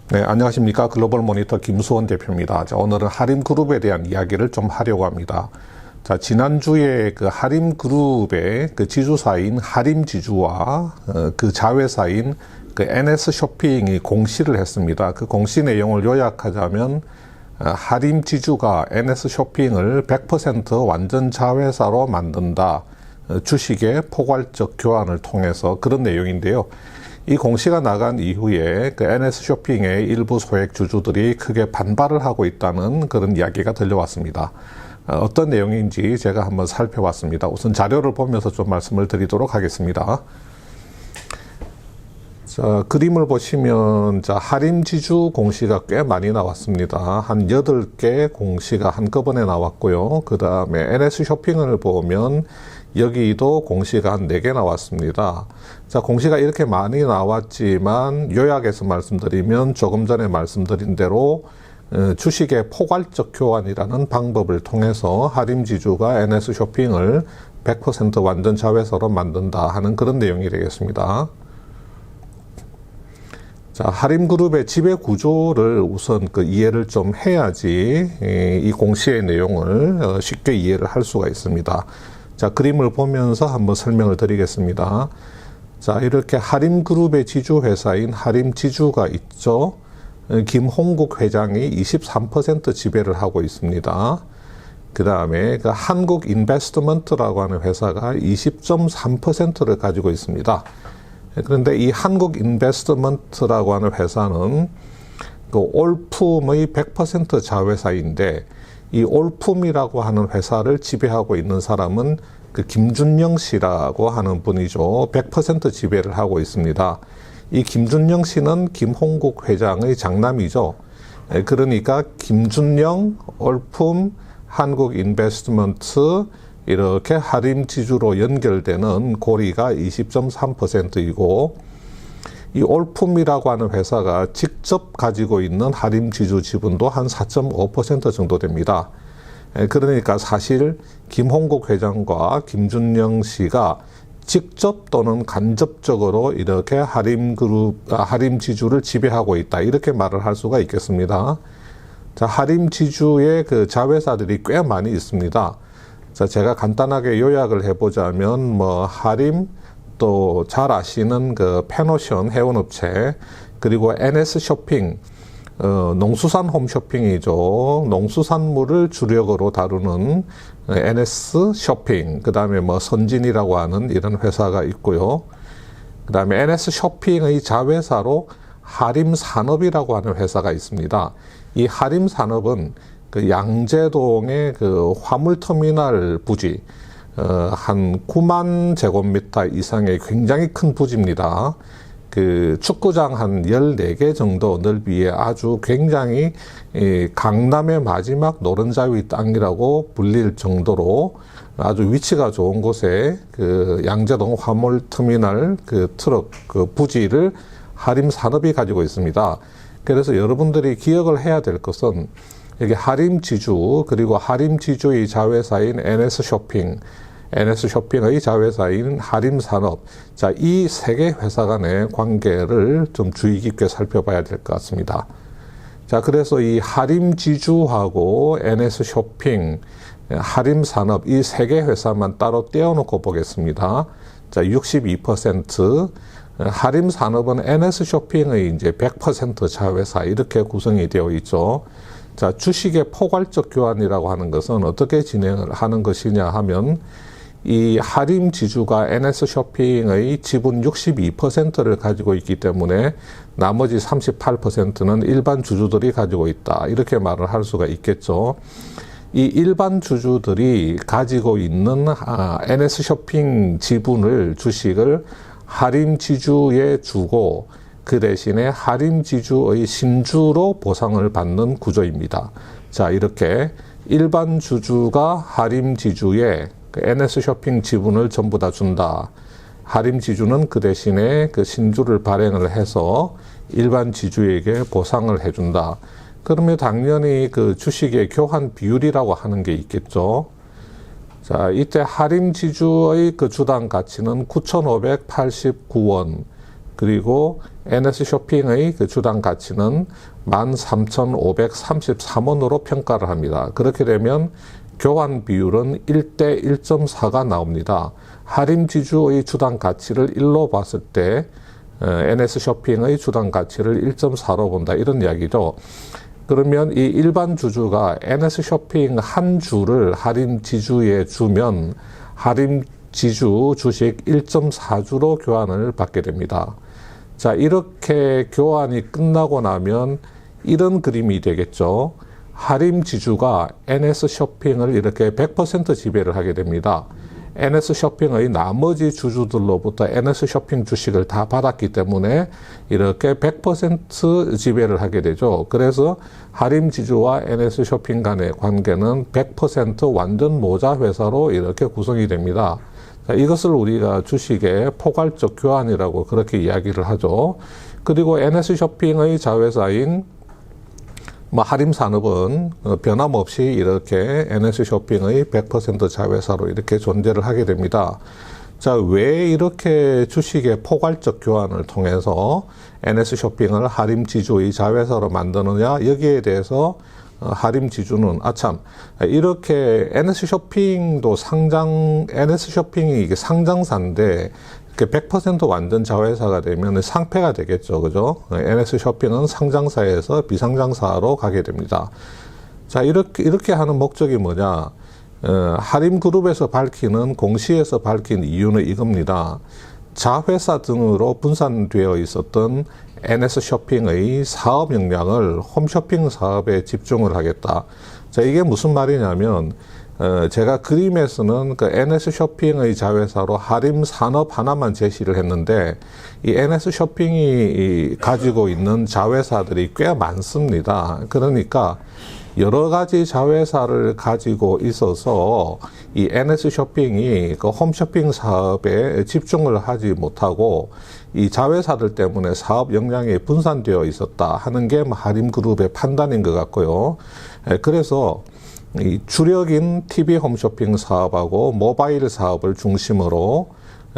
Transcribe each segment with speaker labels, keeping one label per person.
Speaker 1: 네, 안녕하십니까. 글로벌 모니터 김수원 대표입니다. 자, 오늘은 하림그룹에 대한 이야기를 좀 하려고 합니다. 자, 지난주에 그 하림그룹의 그 지주사인 하림지주와 그 자회사인 그 NS쇼핑이 공시를 했습니다. 그 공시 내용을 요약하자면 하림지주가 NS쇼핑을 100% 완전 자회사로 만든다. 주식의 포괄적 교환을 통해서 그런 내용인데요. 이 공시가 나간 이후에 그 NS쇼핑의 일부 소액 주주들이 크게 반발을 하고 있다는 그런 이야기가 들려왔습니다. 어떤 내용인지 제가 한번 살펴봤습니다. 우선 자료를 보면서 좀 말씀을 드리도록 하겠습니다. 자, 그림을 보시면 하림지주 공시가 꽤 많이 나왔습니다. 한 8개 공시가 한꺼번에 나왔고요. 그 다음에 NS쇼핑을 보면 여기도 공시가 한 4개 나왔습니다. 자, 공시가 이렇게 많이 나왔지만 요약해서 말씀드리면 조금 전에 말씀드린 대로 주식의 포괄적 교환이라는 방법을 통해서 하림지주가 NS쇼핑을 100% 완전 자회사로 만든다 하는 그런 내용이 되겠습니다. 자, 하림그룹의 지배 구조를 우선 이해를 좀 해야지 이 공시의 내용을 쉽게 이해를 할 수가 있습니다. 자, 그림을 보면서 한번 설명을 드리겠습니다. 자, 이렇게 하림그룹의 지주회사인 하림지주가 있죠. 김홍국 회장이 23% 지배를 하고 있습니다. 그 다음에 그 한국인베스트먼트라고 하는 회사가 20.3%를 가지고 있습니다. 그런데 이 한국인베스트먼트라고 하는 회사는 그 올품의 100% 자회사인데 이 올품이라고 하는 회사를 지배하고 있는 사람은 그 김준영 씨라고 하는 분이죠. 100% 지배를 하고 있습니다. 이 김준영 씨는 김홍국 회장의 장남이죠. 그러니까 김준영, 올품, 한국인베스트먼트 이렇게 하림지주로 연결되는 고리가 20.3%이고 이 올품이라고 하는 회사가 직접 가지고 있는 하림지주 지분도 한 4.5% 정도 됩니다. 그러니까 사실 김홍국 회장과 김준영 씨가 직접 또는 간접적으로 이렇게 하림지주를 지배하고 있다. 이렇게 말을 할 수가 있겠습니다. 자, 하림지주의 그 자회사들이 꽤 많이 있습니다. 자, 제가 간단하게 요약을 해보자면 하림, 또 잘 아시는 그 페노션 해운업체, 그리고 NS쇼핑, 농수산 홈쇼핑이죠. 농수산물을 주력으로 다루는 NS쇼핑, 그 다음에 선진이라고 하는 이런 회사가 있고요. 그 다음에 NS쇼핑의 자회사로 하림산업이라고 하는 회사가 있습니다. 이 하림산업은 그 양재동의 그 화물터미널 부지, 한 9만 제곱미터 이상의 굉장히 큰 부지입니다. 그 축구장 한 14개 정도 넓이에 아주 굉장히 강남의 마지막 노른자위 땅이라고 불릴 정도로 아주 위치가 좋은 곳에 그 양재동 화물터미널 그 트럭 그 부지를 하림산업이 가지고 있습니다. 그래서 여러분들이 기억을 해야 될 것은 여기 하림지주, 그리고 하림지주의 자회사인 NS쇼핑의 자회사인 하림산업. 자, 이 세 개 회사 간의 관계를 좀 주의 깊게 살펴봐야 될 것 같습니다. 자, 그래서 이 하림지주하고 NS쇼핑, 하림산업 이 세 개 회사만 따로 떼어놓고 보겠습니다. 자, 62%, 하림산업은 NS쇼핑의 이제 100% 자회사 이렇게 구성이 되어 있죠. 자, 주식의 포괄적 교환이라고 하는 것은 어떻게 진행을 하는 것이냐 하면 이 하림지주가 NS쇼핑의 지분 62%를 가지고 있기 때문에 나머지 38%는 일반 주주들이 가지고 있다. 이렇게 말을 할 수가 있겠죠. 이 일반 주주들이 가지고 있는 NS쇼핑 지분을, 주식을 하림지주에 주고 그 대신에 하림지주의 신주로 보상을 받는 구조입니다. 자, 이렇게 일반 주주가 하림지주에 NS쇼핑 지분을 전부 다 준다. 하림지주는 그 대신에 그 신주를 발행을 해서 일반 지주에게 보상을 해준다. 그러면 당연히 그 주식의 교환 비율이라고 하는 게 있겠죠. 자, 이때 하림지주의 그 주당 가치는 9,589원, 그리고 NS쇼핑의 그 주당 가치는 13,533원으로 평가를 합니다. 그렇게 되면 교환 비율은 1대 1.4가 나옵니다. 하림지주의 주당 가치를 1로 봤을 때 NS쇼핑의 주당 가치를 1.4로 본다, 이런 이야기죠. 그러면 이 일반 주주가 NS쇼핑 한 주를 하림지주에 주면 하림지주 주식 1.4주로 교환을 받게 됩니다. 자, 이렇게 교환이 끝나고 나면 이런 그림이 되겠죠. 하림지주가 NS쇼핑을 이렇게 100% 지배를 하게 됩니다. NS쇼핑의 나머지 주주들로부터 NS쇼핑 주식을 다 받았기 때문에 이렇게 100% 지배를 하게 되죠. 그래서 하림지주와 NS쇼핑 간의 관계는 100% 완전 모자 회사로 이렇게 구성이 됩니다. 자, 이것을 우리가 주식의 포괄적 교환이라고 그렇게 이야기를 하죠. 그리고 NS쇼핑의 자회사인 하림산업은 변함없이 이렇게 NS쇼핑의 100% 자회사로 이렇게 존재를 하게 됩니다. 자, 왜 이렇게 주식의 포괄적 교환을 통해서 NS쇼핑을 하림지주의 자회사로 만드느냐, 여기에 대해서 하림지주는 이렇게 NS쇼핑이 이게 상장사인데 100% 완전 자회사가 되면 상폐가 되겠죠. 그죠? NS쇼핑은 상장사에서 비상장사로 가게 됩니다. 자, 이렇게 하는 목적이 뭐냐? 하림그룹에서 밝히는 공시에서 밝힌 이유는 이겁니다. 자회사 등으로 분산되어 있었던 NS쇼핑의 사업 역량을 홈쇼핑 사업에 집중을 하겠다. 자, 이게 무슨 말이냐면, 제가 그림에서는 그 NS쇼핑의 자회사로 하림산업 하나만 제시를 했는데, 이 NS쇼핑이 가지고 있는 자회사들이 꽤 많습니다. 그러니까 여러 가지 자회사를 가지고 있어서 이 NS쇼핑이 그 홈쇼핑 사업에 집중을 하지 못하고 이 자회사들 때문에 사업 역량이 분산되어 있었다 하는 게 하림그룹의 판단인 것 같고요. 그래서 이 주력인 TV 홈쇼핑 사업하고 모바일 사업을 중심으로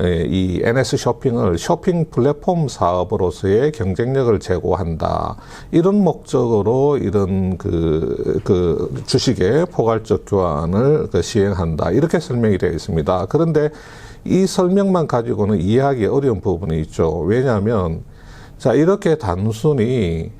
Speaker 1: 이 NS쇼핑을 쇼핑 플랫폼 사업으로서의 경쟁력을 제고한다. 이런 목적으로 이런 그 주식의 포괄적 교환을 시행한다. 이렇게 설명이 되어 있습니다. 그런데 이 설명만 가지고는 이해하기 어려운 부분이 있죠. 왜냐하면 자, 이렇게 단순히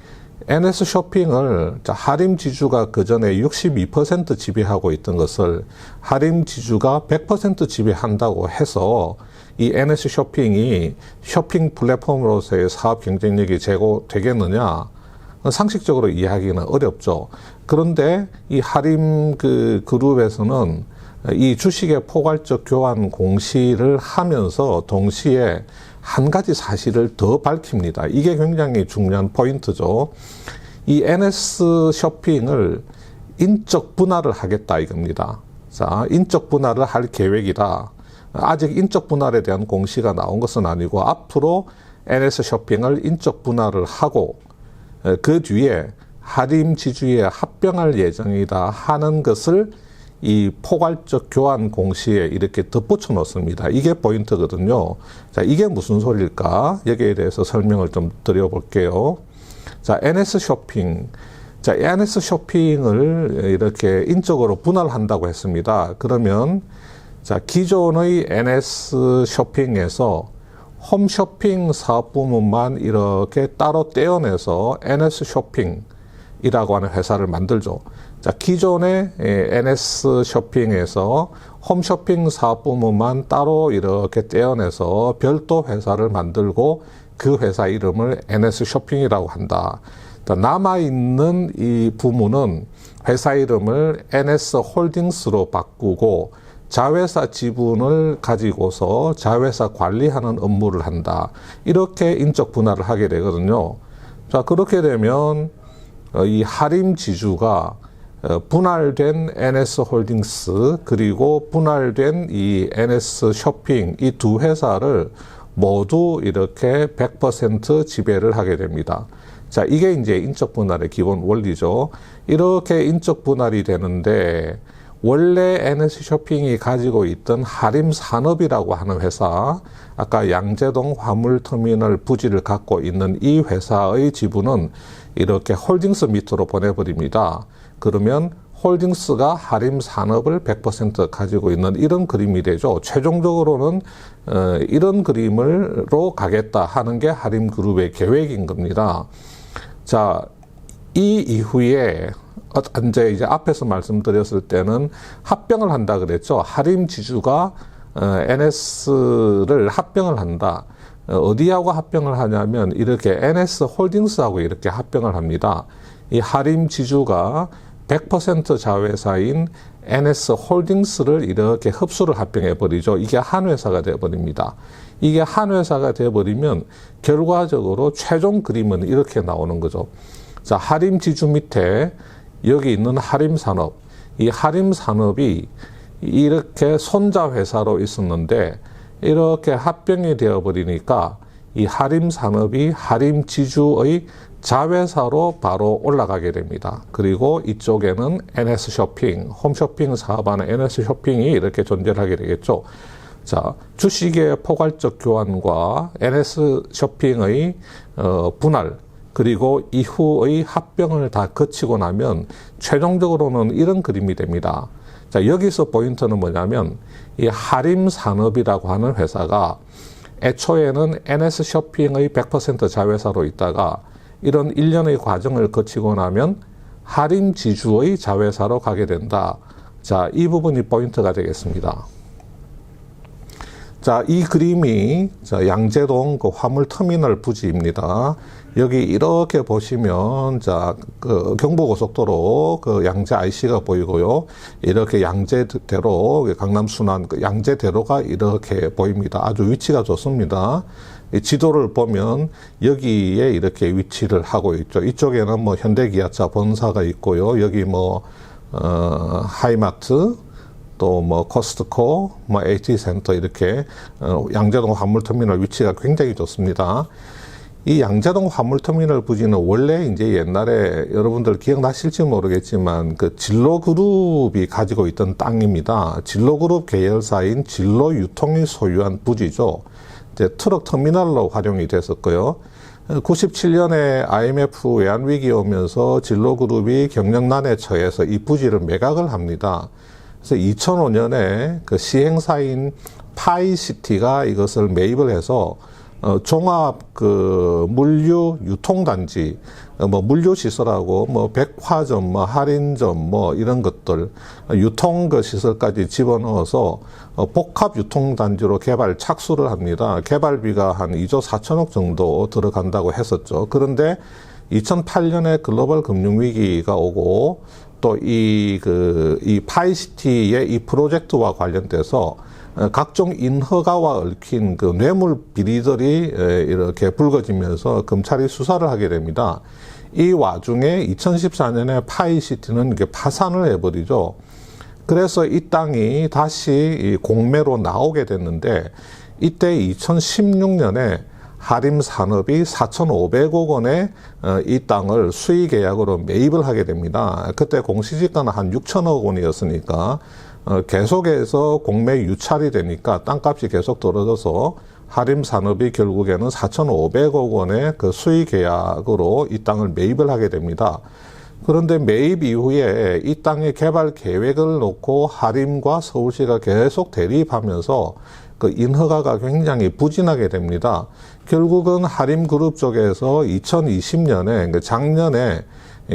Speaker 1: NS쇼핑을 하림지주가 그 전에 62% 지배하고 있던 것을 하림지주가 100% 지배한다고 해서 이 NS쇼핑이 쇼핑 플랫폼으로서의 사업 경쟁력이 제고되겠느냐? 상식적으로 이해하기는 어렵죠. 그런데 이 하림 그룹에서는 이 주식의 포괄적 교환 공시를 하면서 동시에 한 가지 사실을 더 밝힙니다. 이게 굉장히 중요한 포인트죠. 이 NS쇼핑을 인적 분할을 하겠다 이겁니다. 자, 인적 분할을 할 계획이다. 아직 인적 분할에 대한 공시가 나온 것은 아니고 앞으로 NS쇼핑을 인적 분할을 하고 그 뒤에 하림지주에 합병할 예정이다 하는 것을 이 포괄적 교환 공시에 이렇게 덧붙여 놓습니다. 이게 포인트거든요. 자, 이게 무슨 소리일까? 여기에 대해서 설명을 좀 드려볼게요. 자, NS쇼핑. 자, NS쇼핑을 이렇게 인적으로 분할한다고 했습니다. 그러면 자, 기존의 NS쇼핑에서 홈쇼핑 사업 부문만 이렇게 따로 떼어내서 NS쇼핑이라고 하는 회사를 만들죠. 자, 기존의 NS쇼핑에서 홈쇼핑 사업 부문만 따로 이렇게 떼어내서 별도 회사를 만들고 그 회사 이름을 NS쇼핑이라고 한다. 남아있는 이 부문은 회사 이름을 NS홀딩스로 바꾸고 자회사 지분을 가지고서 자회사 관리하는 업무를 한다. 이렇게 인적 분할을 하게 되거든요. 자, 그렇게 되면 이 하림지주가 분할된 NS홀딩스 그리고 분할된 이 NS쇼핑 이 두 회사를 모두 이렇게 100% 지배를 하게 됩니다. 자, 이게 이제 인적 분할의 기본 원리죠. 이렇게 인적 분할이 되는데 원래 NS쇼핑이 가지고 있던 하림산업이라고 하는 회사, 아까 양재동 화물터미널 부지를 갖고 있는 이 회사의 지분은 이렇게 홀딩스 밑으로 보내버립니다. 그러면 홀딩스가 하림산업을 100% 가지고 있는 이런 그림이 되죠. 최종적으로는 이런 그림으로 가겠다 하는 게 하림그룹의 계획인 겁니다. 자, 이 이후에 이제 앞에서 말씀드렸을 때는 합병을 한다 그랬죠. 하림지주가 NS를 합병을 한다. 어디하고 합병을 하냐면 이렇게 NS홀딩스하고 이렇게 합병을 합니다. 이 하림지주가 100% 자회사인 NS홀딩스를 이렇게 흡수를 합병해버리죠. 이게 한 회사가 되어버립니다. 이게 한 회사가 되어버리면 결과적으로 최종 그림은 이렇게 나오는 거죠. 자, 하림지주 밑에 여기 있는 하림산업, 이 하림산업이 이렇게 손자 회사로 있었는데 이렇게 합병이 되어버리니까 이 하림산업이 하림지주의 자회사로 바로 올라가게 됩니다. 그리고 이쪽에는 NS쇼핑, 홈쇼핑 사업하는 NS쇼핑이 이렇게 존재를 하게 되겠죠. 자, 주식의 포괄적 교환과 NS쇼핑의 분할, 그리고 이후의 합병을 다 거치고 나면 최종적으로는 이런 그림이 됩니다. 자, 여기서 포인트는 뭐냐면 이 하림산업이라고 하는 회사가 애초에는 NS쇼핑의 100% 자회사로 있다가 이런 일련의 과정을 거치고 나면 하림지주의 자회사로 가게 된다. 자, 이 부분이 포인트가 되겠습니다. 자, 이 그림이 양재동 그 화물터미널 부지입니다. 여기 이렇게 보시면 그 경부고속도로 그 양재 IC가 보이고요. 이렇게 양재대로 강남 순환 그 양재대로가 이렇게 보입니다. 아주 위치가 좋습니다. 이 지도를 보면 여기에 이렇게 위치를 하고 있죠. 이쪽에는 뭐 현대기아차 본사가 있고요. 여기 뭐 하이마트, 또 뭐 코스트코, 뭐 HC센터 이렇게 양재동 화물터미널 위치가 굉장히 좋습니다. 이 양재동 화물터미널 부지는 원래 이제 옛날에 여러분들 기억나실지 모르겠지만 그 진로그룹이 가지고 있던 땅입니다. 진로그룹 계열사인 진로유통이 소유한 부지죠. 이제 트럭 터미널로 활용이 됐었고요. 97년에 IMF 외환위기 오면서 진로그룹이 경영난에 처해서 이 부지를 매각을 합니다. 그래서 2005년에 그 시행사인 파이시티가 이것을 매입을 해서 종합 그 물류 유통단지, 뭐 물류시설하고 뭐 백화점, 뭐 할인점, 뭐 이런 것들 유통 그 시설까지 집어넣어서 복합 유통단지로 개발 착수를 합니다. 개발비가 한 2조 4천억 정도 들어간다고 했었죠. 그런데 2008년에 글로벌 금융위기가 오고 또 이 파이시티의 이 프로젝트와 관련돼서 각종 인허가와 얽힌 그 뇌물 비리들이 이렇게 불거지면서 검찰이 수사를 하게 됩니다. 이 와중에 2014년에 파이시티는 이게 파산을 해버리죠. 그래서 이 땅이 다시 공매로 나오게 됐는데 이때 2016년에 하림산업이 4,500억 원의 이 땅을 수의계약으로 매입을 하게 됩니다. 그때 공시지가는 한 6천억 원이었으니까 계속해서 공매 유찰이 되니까 땅값이 계속 떨어져서 하림산업이 결국에는 4,500억 원의 그 수의계약으로 이 땅을 매입을 하게 됩니다. 그런데 매입 이후에 이 땅의 개발 계획을 놓고 하림과 서울시가 계속 대립하면서 그 인허가가 굉장히 부진하게 됩니다. 결국은 하림그룹 쪽에서 2020년에 그 작년에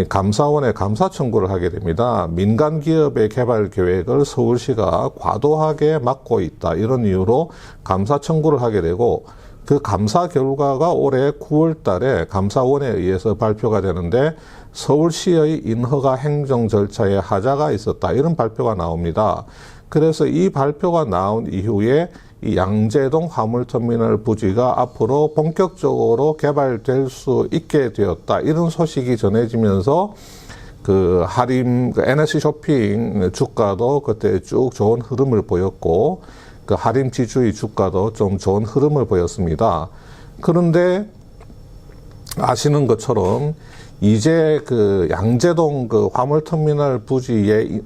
Speaker 1: 감사원에 감사 청구를 하게 됩니다. 민간 기업의 개발 계획을 서울시가 과도하게 막고 있다. 이런 이유로 감사 청구를 하게 되고 그 감사 결과가 올해 9월 달에 감사원에 의해서 발표가 되는데 서울시의 인허가 행정 절차에 하자가 있었다. 이런 발표가 나옵니다. 그래서 이 발표가 나온 이후에 이 양재동 화물터미널 부지가 앞으로 본격적으로 개발될 수 있게 되었다. 이런 소식이 전해지면서 그 하림, 그 NS쇼핑 주가도 그때 쭉 좋은 흐름을 보였고, 그 하림지주의 주가도 좀 좋은 흐름을 보였습니다. 그런데 아시는 것처럼 이제 그 양재동 그 화물터미널 부지의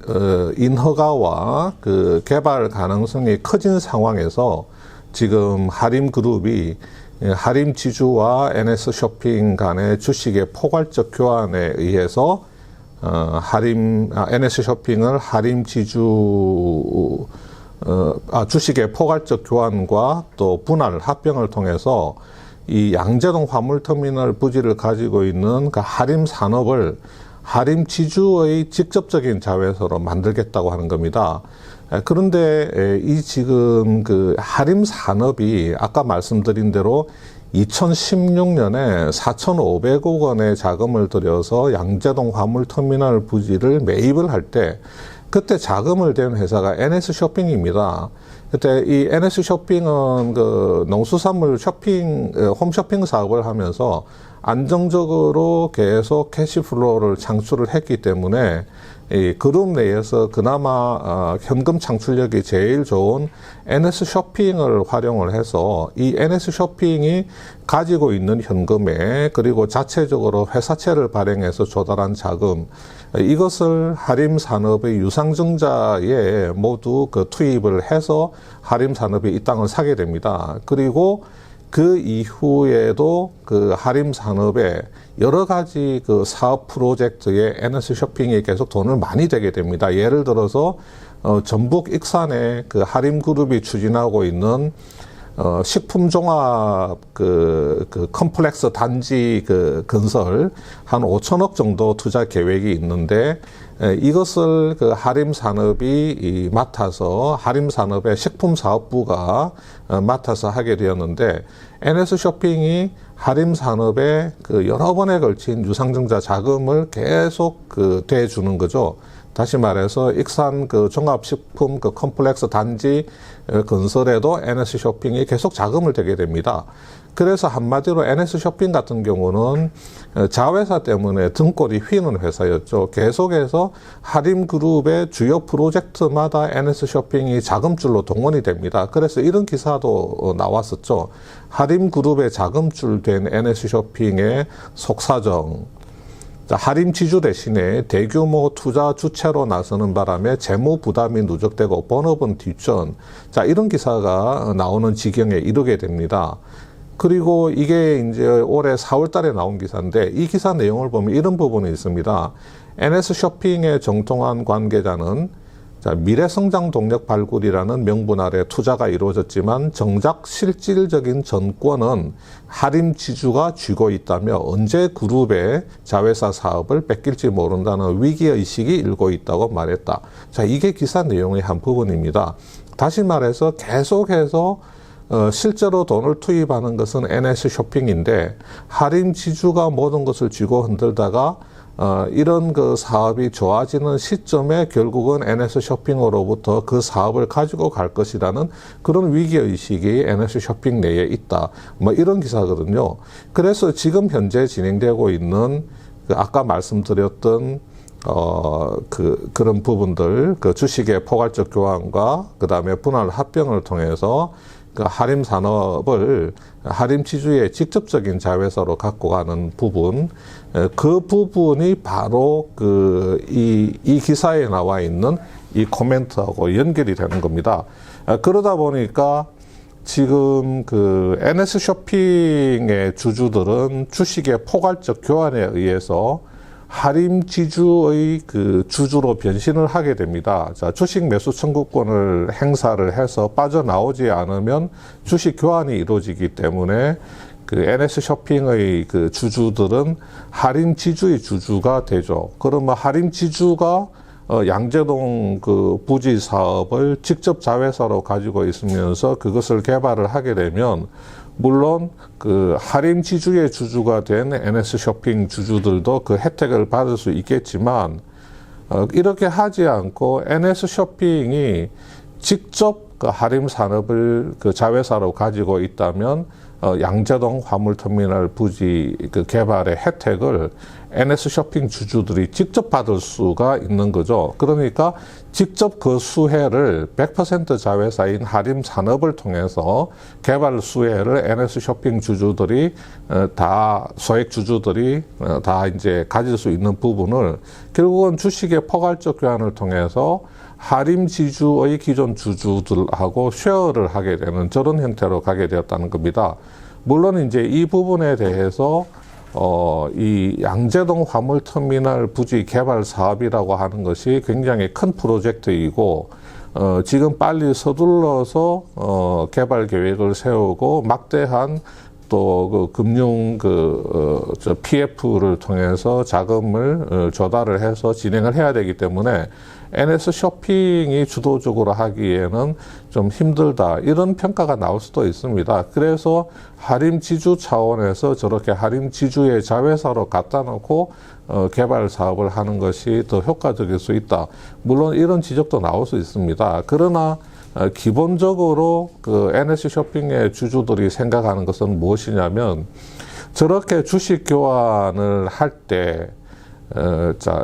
Speaker 1: 인허가와 그 개발 가능성이 커진 상황에서 지금 하림그룹이 하림지주와 NS쇼핑 간의 주식의 포괄적 교환에 의해서 NS쇼핑을 하림지주 주식의 포괄적 교환과 또 분할 합병을 통해서 이 양재동 화물터미널 부지를 가지고 있는 그 하림산업을 하림지주의 직접적인 자회사로 만들겠다고 하는 겁니다. 그런데 이 지금 그 하림산업이 아까 말씀드린 대로 2016년에 4,500억 원의 자금을 들여서 양재동 화물터미널 부지를 매입을 할 때 그때 자금을 댄 회사가 NS쇼핑입니다. 그때 이 NS쇼핑은 그 농수산물 쇼핑, 홈쇼핑 사업을 하면서 안정적으로 계속 캐시플로우를 창출을 했기 때문에 이 그룹 내에서 그나마 현금 창출력이 제일 좋은 NS쇼핑을 활용을 해서 이 NS쇼핑이 가지고 있는 현금에 그리고 자체적으로 회사채를 발행해서 조달한 자금 이것을 하림산업의 유상증자에 모두 그 투입을 해서 하림산업이 이 땅을 사게 됩니다. 그리고 그 이후에도 그 하림산업에 여러 가지 그 사업 프로젝트에 NS쇼핑이 계속 돈을 많이 대게 됩니다. 예를 들어서 전북 익산에 그 하림그룹이 추진하고 있는 식품종합 그 컴플렉스 단지 그 건설 한 5천억 정도 투자 계획이 있는데 이것을 그 하림산업이 맡아서 하림산업의 식품사업부가 맡아서 하게 되었는데 NS쇼핑이 하림산업에 그 여러 번에 걸친 유상증자 자금을 계속 그 대주는 거죠. 다시 말해서 익산 그 종합식품 그 컴플렉스 단지 건설에도 NS쇼핑이 계속 자금을 대게 됩니다. 그래서 한마디로 NS쇼핑 같은 경우는 자회사 때문에 등골이 휘는 회사였죠. 계속해서 하림그룹의 주요 프로젝트마다 NS쇼핑이 자금줄로 동원이 됩니다. 그래서 이런 기사도 나왔었죠. 하림그룹의 자금줄 된 NS쇼핑의 속사정. 하림지주 대신에 대규모 투자 주체로 나서는 바람에 재무 부담이 누적되고 본업은 뒷전. 자, 이런 기사가 나오는 지경에 이르게 됩니다. 그리고 이게 이제 올해 4월 달에 나온 기사인데 이 기사 내용을 보면 이런 부분이 있습니다. NS쇼핑의 정통한 관계자는 미래성장 동력 발굴이라는 명분 아래 투자가 이루어졌지만 정작 실질적인 전권은 하림지주가 쥐고 있다며 언제 그룹의 자회사 사업을 뺏길지 모른다는 위기의식이 일고 있다고 말했다. 자, 이게 기사 내용의 한 부분입니다. 다시 말해서 계속해서 실제로 돈을 투입하는 것은 NS쇼핑인데 하림지주가 모든 것을 쥐고 흔들다가 이런 그 사업이 좋아지는 시점에 결국은 NS쇼핑으로부터 그 사업을 가지고 갈 것이라는 그런 위기의식이 NS쇼핑 내에 있다. 뭐 이런 기사거든요. 그래서 지금 현재 진행되고 있는 그 아까 말씀드렸던 그런 부분들, 그 주식의 포괄적 교환과 그 다음에 분할 합병을 통해서 그 하림산업을 하림지주의 직접적인 자회사로 갖고 가는 부분, 그 부분이 바로 이 기사에 나와 있는 이 코멘트하고 연결이 되는 겁니다. 그러다 보니까 지금 그 NS쇼핑의 주주들은 주식의 포괄적 교환에 의해서 하림지주의 그 주주로 변신을 하게 됩니다. 자, 주식 매수 청구권을 행사를 해서 빠져나오지 않으면 주식 교환이 이루어지기 때문에 그 NS쇼핑의 그 주주들은 하림지주의 주주가 되죠. 그러면 하림지주가 양재동 그 부지 사업을 직접 자회사로 가지고 있으면서 그것을 개발을 하게 되면 물론 그 하림지주의 주주가 된 NS쇼핑 주주들도 그 혜택을 받을 수 있겠지만 이렇게 하지 않고 NS쇼핑이 직접 그 하림산업을 그 자회사로 가지고 있다면 양재동 화물터미널 부지 그 개발의 혜택을 NS쇼핑 주주들이 직접 받을 수가 있는 거죠. 그러니까 직접 그 수혜를 100% 자회사인 하림산업을 통해서 개발 수혜를 NS쇼핑 주주들이 다 소액 주주들이 다 이제 가질 수 있는 부분을 결국은 주식의 포괄적 교환을 통해서 하림지주의 기존 주주들하고 쉐어를 하게 되는 저런 형태로 가게 되었다는 겁니다. 물론 이제 이 부분에 대해서 이 양재동 화물터미널 부지 개발 사업이라고 하는 것이 굉장히 큰 프로젝트이고 지금 빨리 서둘러서 개발 계획을 세우고 막대한 또 그 금융 PF를 통해서 자금을 조달을 해서 진행을 해야 되기 때문에 NS쇼핑이 주도적으로 하기에는 좀 힘들다, 이런 평가가 나올 수도 있습니다. 그래서 하림지주 차원에서 저렇게 하림지주의 자회사로 갖다 놓고 개발 사업을 하는 것이 더 효과적일 수 있다. 물론 이런 지적도 나올 수 있습니다. 그러나 기본적으로 그 NS쇼핑의 주주들이 생각하는 것은 무엇이냐면, 저렇게 주식 교환을 할 때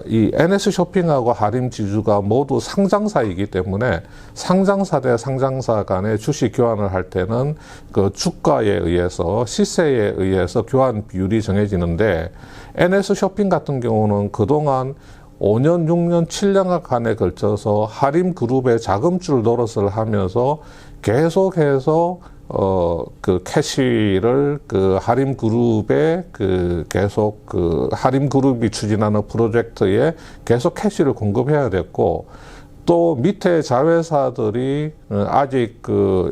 Speaker 1: 이 NS쇼핑하고 하림지주가 모두 상장사이기 때문에 상장사 대 상장사 간의 주식 교환을 할 때는 그 주가에 의해서, 시세에 의해서 교환 비율이 정해지는데, NS쇼핑 같은 경우는 그동안 5년, 6년, 7년간에 걸쳐서 하림그룹의 자금줄 노릇을 하면서 계속해서 그 캐시를 그 하림그룹에 계속 하림그룹이 추진하는 프로젝트에 계속 캐시를 공급해야 됐고, 또 밑에 자회사들이 아직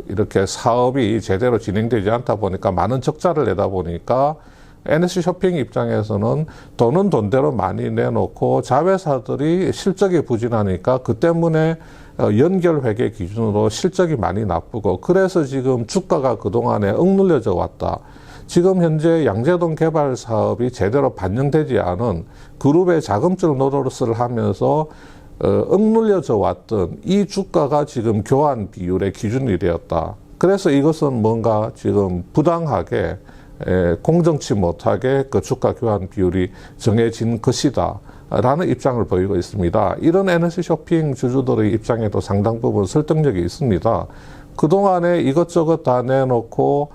Speaker 1: 이렇게 사업이 제대로 진행되지 않다 보니까 많은 적자를 내다 보니까 NS쇼핑 입장에서는 돈은 돈대로 많이 내놓고 자회사들이 실적이 부진하니까 그 때문에 연결회계 기준으로 실적이 많이 나쁘고, 그래서 지금 주가가 그동안에 억눌려져 왔다. 지금 현재 양재동 개발 사업이 제대로 반영되지 않은 그룹의 자금줄 노릇을 하면서 억눌려져 왔던 이 주가가 지금 교환 비율의 기준이 되었다. 그래서 이것은 뭔가 지금 부당하게 공정치 못하게 그 주가 교환 비율이 정해진 것이다 라는 입장을 보이고 있습니다. 이런 NS쇼핑 주주들의 입장에도 상당 부분 설득력이 있습니다. 그동안에 이것저것 다 내놓고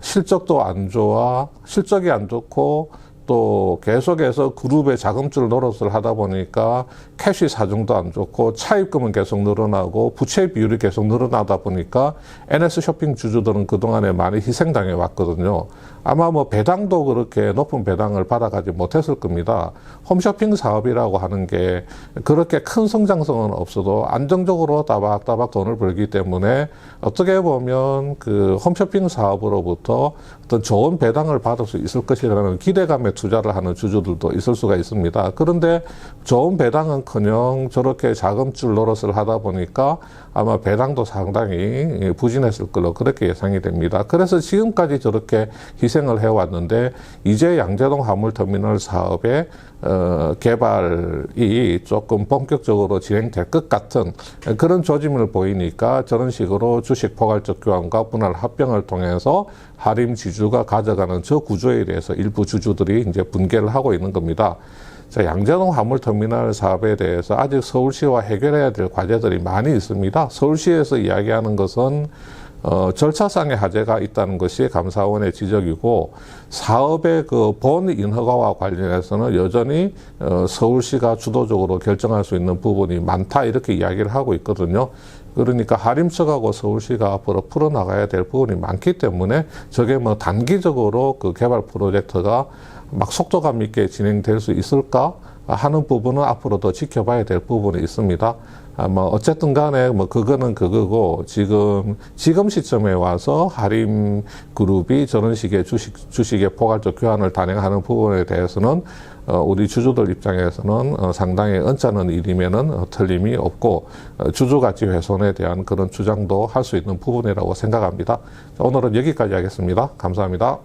Speaker 1: 실적도 안 좋아, 실적이 안 좋고 또 계속해서 그룹의 자금줄 노릇을 하다 보니까 캐시 사정도 안 좋고 차입금은 계속 늘어나고 부채 비율이 계속 늘어나다 보니까 NS쇼핑 주주들은 그동안에 많이 희생당해 왔거든요. 아마 뭐 배당도 그렇게 높은 배당을 받아가지 못했을 겁니다. 홈쇼핑 사업이라고 하는 게 그렇게 큰 성장성은 없어도 안정적으로 따박따박 돈을 벌기 때문에 어떻게 보면 그 홈쇼핑 사업으로부터 어떤 좋은 배당을 받을 수 있을 것이라는 기대감에 투자를 하는 주주들도 있을 수가 있습니다. 그런데 좋은 배당은커녕 저렇게 자금줄 노릇을 하다 보니까 아마 배당도 상당히 부진했을 걸로 그렇게 예상이 됩니다. 그래서 지금까지 저렇게 희생을 해왔는데 이제 양재동 화물터미널 사업의 개발이 조금 본격적으로 진행될 것 같은 그런 조짐을 보이니까 저런 식으로 주식 포괄적 교환과 분할 합병을 통해서 하림지주가 가져가는 저 구조에 대해서 일부 주주들이 이제 분개를 하고 있는 겁니다. 자, 양재동 화물터미널 사업에 대해서 아직 서울시와 해결해야 될 과제들이 많이 있습니다. 서울시에서 이야기하는 것은 절차상의 하재가 있다는 것이 감사원의 지적이고, 사업의 그 본 인허가와 관련해서는 여전히 서울시가 주도적으로 결정할 수 있는 부분이 많다, 이렇게 이야기를 하고 있거든요. 그러니까 하림 측하고 서울시가 앞으로 풀어나가야 될 부분이 많기 때문에 저게 뭐 단기적으로 그 개발 프로젝트가 막 속도감 있게 진행될 수 있을까 하는 부분은 앞으로 더 지켜봐야 될 부분이 있습니다. 뭐 어쨌든 간에 뭐 그거는 그거고, 지금 시점에 와서 하림 그룹이 저런 식의 주식의 포괄적 교환을 단행하는 부분에 대해서는 우리 주주들 입장에서는 상당히 언짢은 일이면은 틀림이 없고, 주주 가치 훼손에 대한 그런 주장도 할 수 있는 부분이라고 생각합니다. 오늘은 여기까지 하겠습니다. 감사합니다.